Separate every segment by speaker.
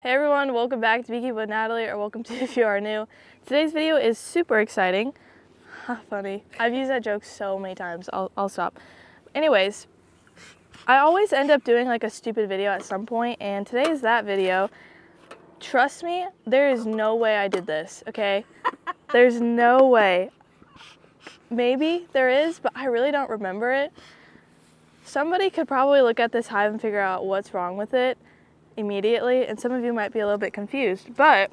Speaker 1: Hey everyone, welcome back to Beekeeping with Natalie, or welcome to if you are new. Today's video is super exciting. Funny. I've used that joke so many times. I'll stop. Anyways, I always end up doing like a stupid video at some point, and today is that video. Trust me, there is no way I did this, okay? There's no way. Maybe there is, but I really don't remember it. Somebody could probably look at this hive and figure out what's wrong with it immediately, and some of you might be a little bit confused, but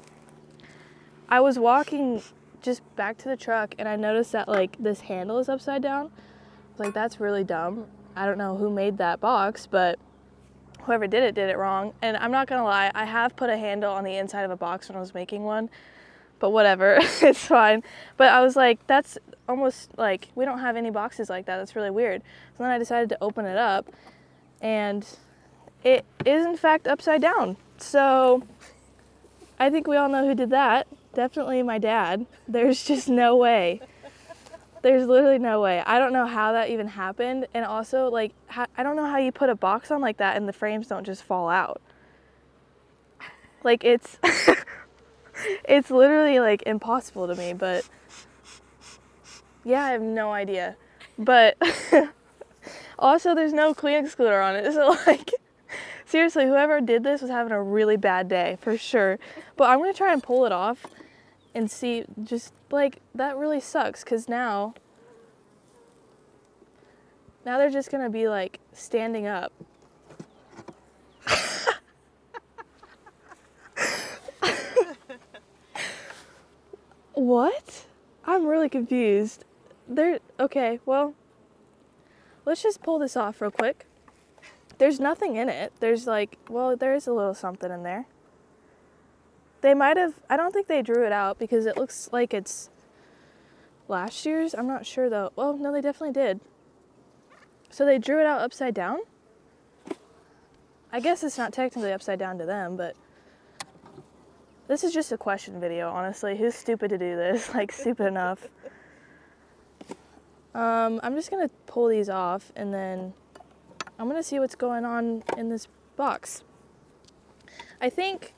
Speaker 1: I was walking just back to the truck and I noticed that like this handle is upside down. I was like, that's really dumb. I don't know who made that box, but whoever did it wrong. And I'm not gonna lie, I have put a handle on the inside of a box when I was making one, but whatever, it's fine. But I was like, that's almost like, we don't have any boxes like that. That's really weird. So then I decided to open it up, and it is in fact upside down. So I think we all know who did that. Definitely my dad. There's just no way. There's literally no way. I don't know how that even happened. And also, like, I don't know how you put a box on like that and the frames don't just fall out. Like, it's it's literally like impossible to me, but yeah, I have no idea. But also there's no Kleenex excluder on it, so like, seriously, whoever did this was having a really bad day, for sure. But I'm gonna try and pull it off and see, just like, that really sucks, because now they're just gonna be like standing up. What? I'm really confused. Okay, well, let's just pull this off real quick. There's nothing in it. There's like, well, there is a little something in there. They might have, I don't think they drew it out because it looks like it's last year's. I'm not sure though. Well, no, they definitely did. So they drew it out upside down? I guess it's not technically upside down to them, but this is just a question video, honestly. Who's stupid to do this? Like, stupid enough. I'm just gonna pull these off and then I'm gonna see what's going on in this box. I think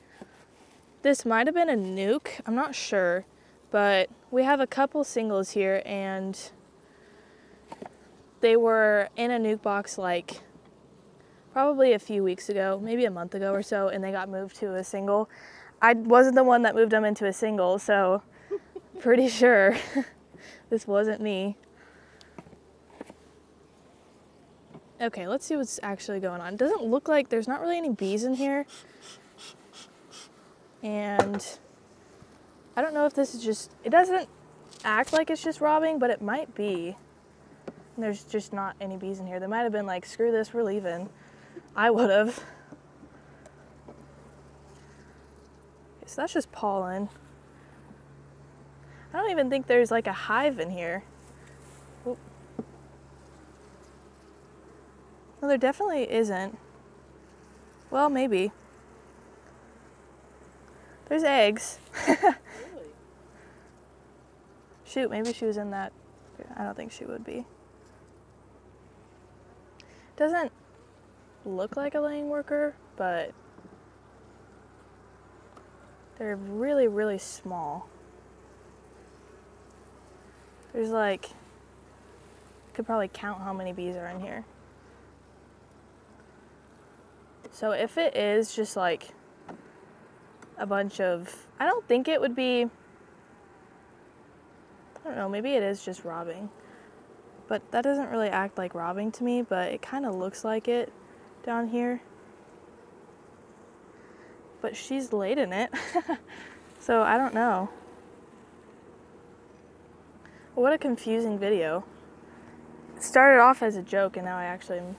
Speaker 1: this might have been a nuke, I'm not sure, but we have a couple singles here and they were in a nuke box like probably a few weeks ago, maybe a month ago or so, and they got moved to a single. I wasn't the one that moved them into a single, so pretty sure this wasn't me. Okay, let's see what's actually going on. It doesn't look like, there's not really any bees in here. And I don't know if this is just, it doesn't act like it's just robbing, but it might be. And there's just not any bees in here. They might have been like, screw this, we're leaving. I would have. Okay, so that's just pollen. I don't even think there's like a hive in here. Oop. No, there definitely isn't. Well, maybe. There's eggs.
Speaker 2: Really?
Speaker 1: Shoot, maybe she was in that. I don't think she would be. Doesn't look like a laying worker, but they're really, really small. There's like, could probably count how many bees are in here. So if it is just like a bunch of, I don't think it would be, I don't know, maybe it is just robbing. But that doesn't really act like robbing to me, but it kind of looks like it down here. But she's laid in it, so I don't know. What a confusing video. It started off as a joke and now I actually am.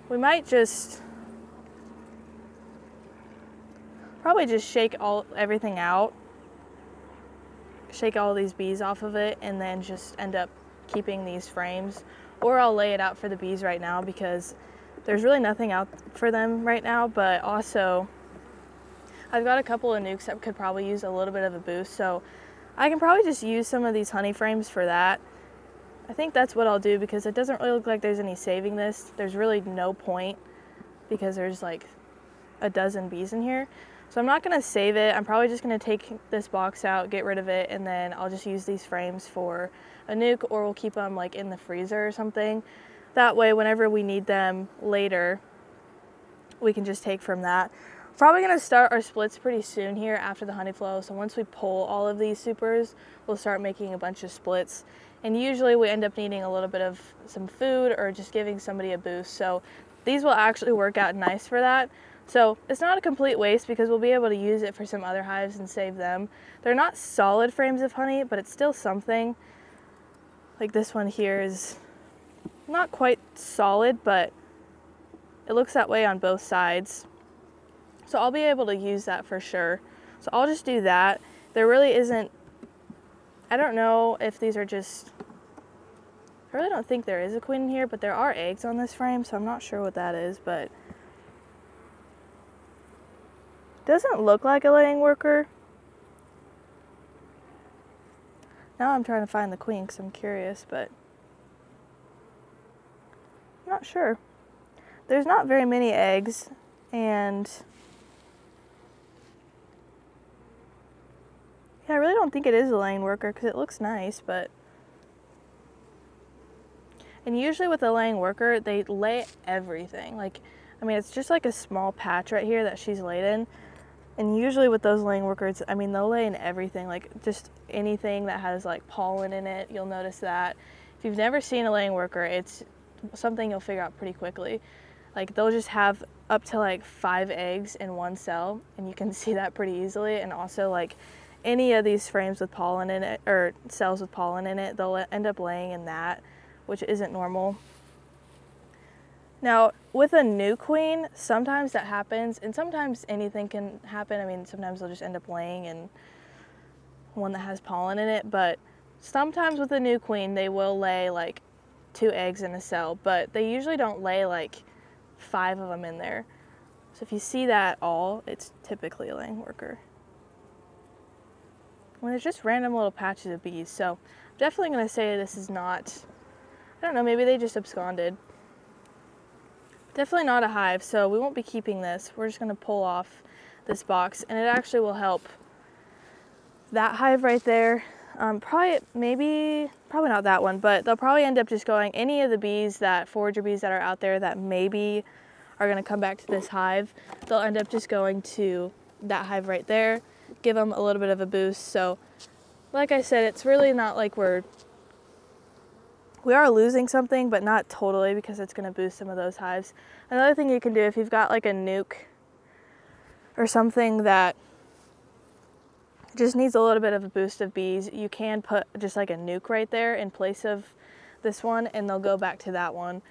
Speaker 1: We might just probably just shake everything out, shake all these bees off of it, and then just end up keeping these frames. Or I'll lay it out for the bees right now because there's really nothing out for them right now, but also I've got a couple of nukes that could probably use a little bit of a boost, so I can probably just use some of these honey frames for that. I think that's what I'll do because it doesn't really look like there's any saving this. There's really no point because there's like a dozen bees in here. So I'm not gonna save it. I'm probably just gonna take this box out, get rid of it, and then I'll just use these frames for a nuke, or we'll keep them like in the freezer or something. That way, whenever we need them later, we can just take from that. Probably gonna start our splits pretty soon here after the honey flow. So once we pull all of these supers, we'll start making a bunch of splits. And usually we end up needing a little bit of some food or just giving somebody a boost. So these will actually work out nice for that. So it's not a complete waste because we'll be able to use it for some other hives and save them. They're not solid frames of honey, but it's still something. Like this one here is not quite solid, but it looks that way on both sides. So I'll be able to use that for sure. So I'll just do that. There really isn't, I don't know if these are just, I really don't think there is a queen in here, but there are eggs on this frame, so I'm not sure what that is, but doesn't look like a laying worker. Now I'm trying to find the queen because I'm curious, but I'm not sure. There's not very many eggs, and yeah, I really don't think it is a laying worker because it looks nice, but and usually with a laying worker, they lay everything. Like, I mean, it's just like a small patch right here that she's laid in. And usually with those laying workers, I mean, they'll lay in everything, like just anything that has like pollen in it, you'll notice that. If you've never seen a laying worker, it's something you'll figure out pretty quickly. Like they'll just have up to like 5 eggs in one cell, and you can see that pretty easily. And also like any of these frames with pollen in it, or cells with pollen in it, they'll end up laying in that, which isn't normal. Now, with a new queen, sometimes that happens, and sometimes anything can happen. I mean, sometimes they'll just end up laying in one that has pollen in it, but sometimes with a new queen, they will lay like 2 eggs in a cell, but they usually don't lay like 5 of them in there. So if you see that all, it's typically a laying worker. Well, there's just random little patches of bees, so I'm definitely going to say this is not, I don't know, maybe they just absconded. Definitely not a hive, so we won't be keeping this. We're just going to pull off this box, and it actually will help that hive right there. Probably not that one, but they'll probably end up just going, any of the bees, that forager bees that are out there that maybe are going to come back to this hive, they'll end up just going to that hive right there, give them a little bit of a boost. So like I said, it's really not like we are losing something, but not totally, because it's going to boost some of those hives. Another thing you can do, if you've got like a nuke or something that just needs a little bit of a boost of bees, you can put just like a nuke right there in place of this one, and they'll go back to that one.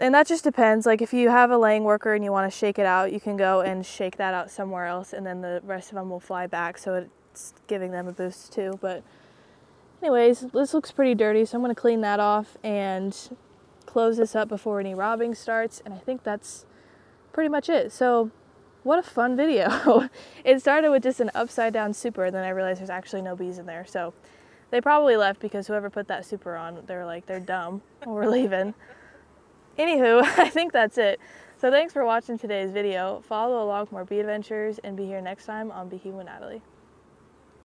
Speaker 1: And that just depends. Like if you have a laying worker and you want to shake it out, you can go and shake that out somewhere else, and then the rest of them will fly back, so it's giving them a boost too. But anyways, this looks pretty dirty, so I'm going to clean that off and close this up before any robbing starts, and I think that's pretty much it. So what a fun video. It started with just an upside down super, and then I realized there's actually no bees in there, so they probably left because whoever put that super on, they were like, they're dumb, we're leaving. Anywho, I think that's it. So thanks for watching today's video. Follow along for more bee adventures, and be here next time on Beekeeping with Natalie.